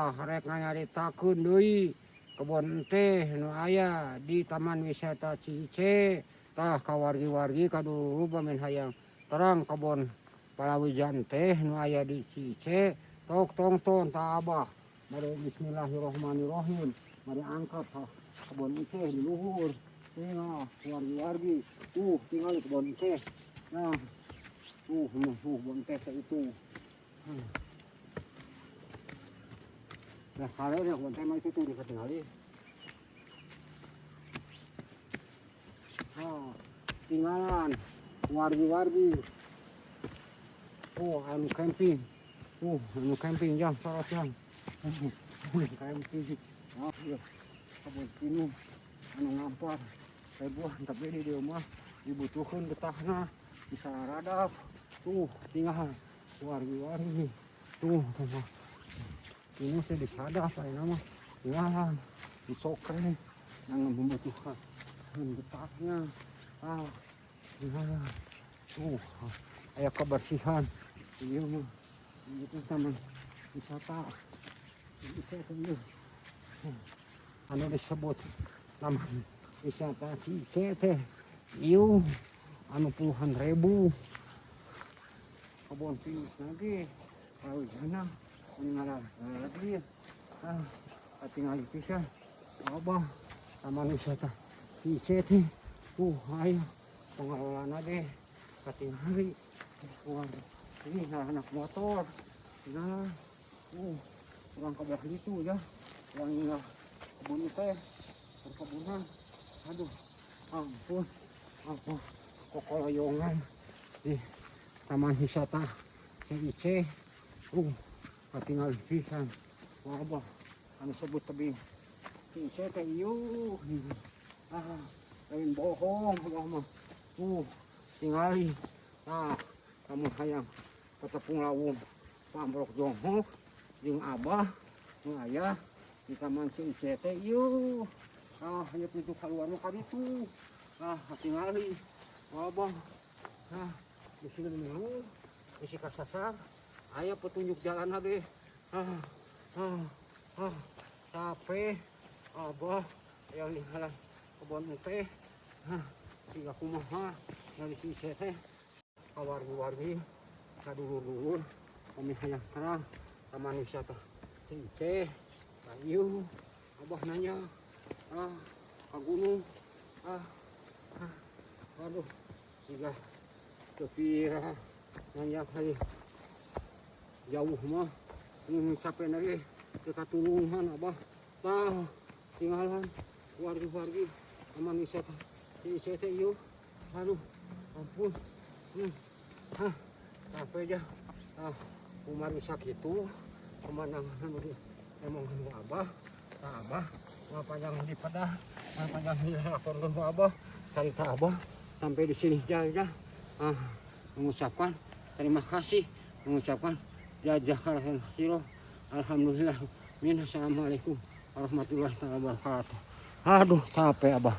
Rek nganyaritakeun deui kebon teh nu aya di Taman Wisata Cice. Tah kawargi-wargi kadulu bamen hayang terang kebon palawijan teh nu aya di Cice. Tok tongton ta Abah. Mari bismillahirrahmanirrahim. Mari angkat kebon teh di luhur. Tinggal wargi-wargi. Tinggal kebon teh. Nah, kebon teh itu. Nah, kalian yang kebon teh mah itu ditinggalin. Tinggalan wargi-wargi. Anu camping. Anu camping jam salah jam. Camping. Kebun pinus anu ngampar. Ribuan tapi di rumah dibutuhkan getahna bisa radap. Tinggal wargi-wargi. Sama pinus disadap aya nama. Tinggalan disokre yang membutuhkan getahnya. Tinggalan. Aya kebersihan. Ieu mah itu taman wisata. Itu anu disebut taman wisata Cice teh ieu anu puluhan ribu. Kebon pinus lagi pawijana tinggal lagi. Tinggal pisan Abah taman wisata Cice teh aya pengelolana deh katingali. Ini anak motor. Nah, orang kabar itu ya. Yang tinggal kebun teh, perkebunan. Aduh, ampun. Kokolayongan di Taman Wisata Cice. Katingal pisan. Abah, anu sebut tebing Cice teh ieu. Lain bohong Abah mah. Tingali. Kamu hayang ketepung lawung pamrok jonghok jeung Abah nu aya di Taman Cice teh ieu. Aya pintu kaluar mah ka ditu. Tingali Abah. Di sini minggu isi kasasar aya petunjuk jalan ge. Capek Abah yang ninggalan kebon teh. Tiga kumaha dari Cice teh kawargi-wargi kadulur-dulur kami hayang terang Taman Wisata Cice. Ayo Abah nanya ka gunung. Aduh siga kepira nanya kali jauh mah ini capek lagi ke katulungan Abah. Tinggalan wargi-wargi Taman Wisata Cice teh ieu. Aduh ampun. Sampai aja umar bisa gitu pemandangan emang Abah. Abah panjang di pedah, panjang di laporkan Abah, cari Abah sampai di sini aja. Mengucapkan terima kasih, mengucapkan jazakallahu khairan. Alhamdulillah. Assalamualaikum warahmatullahi wabarakatuh. Aduh capek Abah.